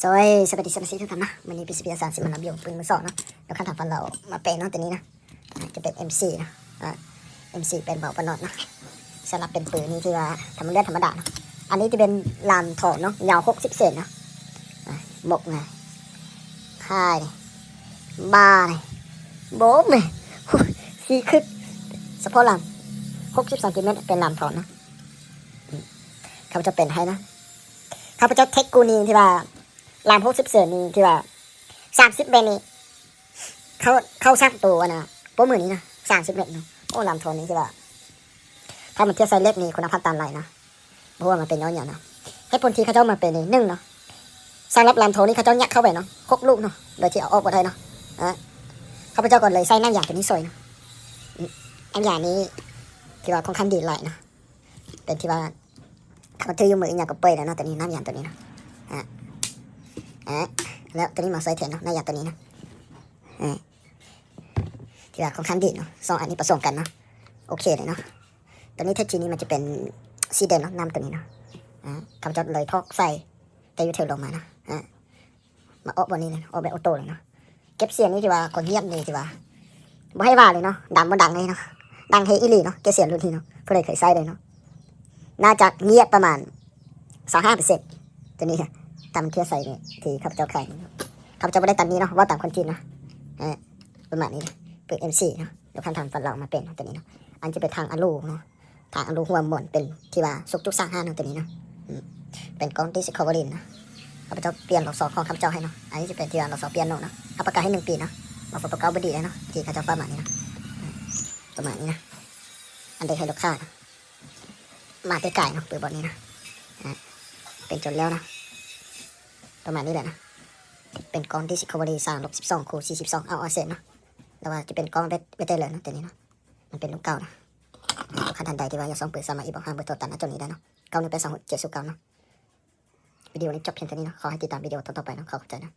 สวัสดีทุกท่านนะวันนี้เป็นสารสิมันนำเยี่ยมปืนมือสองนะแล้วขั้นตอนฟันเรามาเป็นเนาะตัวนี้นะจะเป็น MC นะMC เป็นเบาปนอดนะสลับเป็นปืนนี้ที่ว่าธรรมดาเนาะอันนี้จะเป็นลานถอดเนาะยาว60 เซนนะหมกไงค่ายบาร์โบ๊มเลยสีคึกเฉพาะลาน60 เซนติเมตรเป็นลานถอดนะเขาจะเป็นให้นะเขาจะเทคกูนีที่ว่าลาม60 เซนนี่ที่ว่า30 เมตรนี่เข้าสร้างตัวนะโป้มือนี้นะ30 เมตรเนาะโอ้ลามทอนนี้ที่ว่าถ้ามันเทียบไซส์เล็กนี่คุณภาพตามไรนะเพราะว่ามันเป็นย้อนอย่างนะให้ผลทีเขาเจ้ามาเป็นนึ่งเนาะสร้างรับลามโทนี่เขาเจ้ายักเข้าไปเนาะ6 ลูกเนาะโดยที่เอาออกมาได้เนาะเขาพเจ้าก่อนเลยใส่น้ำยาตัวนี้สวยนะน้ำยานี้ที่ว่าค่อนข้างดีหลายนะเป็นที่ว่าเขาถืออยู่มืออย่างกับเปย์แล้วเนาะตัวนี้น้ำยาตัวนี้นะแล้วตัวนี้มาใส่แทนเนาะน้ำยาตัวนี้นะที่ว่าค่อนข้างดีเนาะ2 อันนี้ผสมกันเนาะโอเคเลยเนาะตัวนี้เทคจีนี้มันจะเป็นซีเดนเนาะน้ำตัวนี้เนาะเขาจะเลยทอกใส่แต่ยูเทลลงมานะมาออกบนนี้เลยออกแบบออโต้เลยเนาะเก็บเสียงนี่ที่ว่าคนเงียบนี่ที่ว่าบ่ให้ว่าเลยเนาะดังบ่ดังเลยเนาะดังเฮอีหลีเนาะเก็บเสียงรุ่นที่เนาะเพื่อเลยเคยใส่เลยเนาะน่าจะเงียบประมาณ25%ตัวนี้ค่ะตามเทียใส่เนี่ยที่ข้าพเจ้าขายข้าพเจ้าไม่ได้ตามนี้เนาะว่าตามคนจีนเนาะประมาณนี้นะเปิด MC เนาะเดี๋ยวขั้นตอนฟันเรามาเป็นตัวนี้เนาะอันจะเป็นทางอลูเนาะทางอลูหัวหมุนเป็นที่ว่าสุกจุกสร้างห้าเนาะตัวนี้เนาะเป็นกล้องที่สคอเวอรินนะข้าพเจ้าเปลี่ยนหลอกสองของข้าพเจ้าให้เนาะอันนี้จะเป็นที่ว่าหลอกสองเปลี่ยนโนเนาะเอาประกาศให้1 ปีนะมาฝากประกาศบดีเลยเนาะที่ข้าพเจ้าประมาณนี้นะประมาณนี้นะอันเดอร์ไฮโลค่ามาใกล้ๆเนาะเปิดบอลนี้นะเป็นจนแล้วนะประมาณนี้แหละนะเป็นกล้องที่สิคอเวอรี่3/12 คูณ 42เอาเซนเนาะแล้วว่าจะเป็นกล้องเวทเลยนะตัวนี้เนาะมันเป็นลูกเก่านะขั้นทันใดที่ว่าจะส่งปืนสามารถอีบอกห้ามเบอร์โทรตัดนะตัวนี้ได้เนาะ91826709เนาะวิดีโอนี้จบเพียงเท่านี้เนาะขอให้ติดตามวิดีโอต่อไปเนาะขอบใจนะ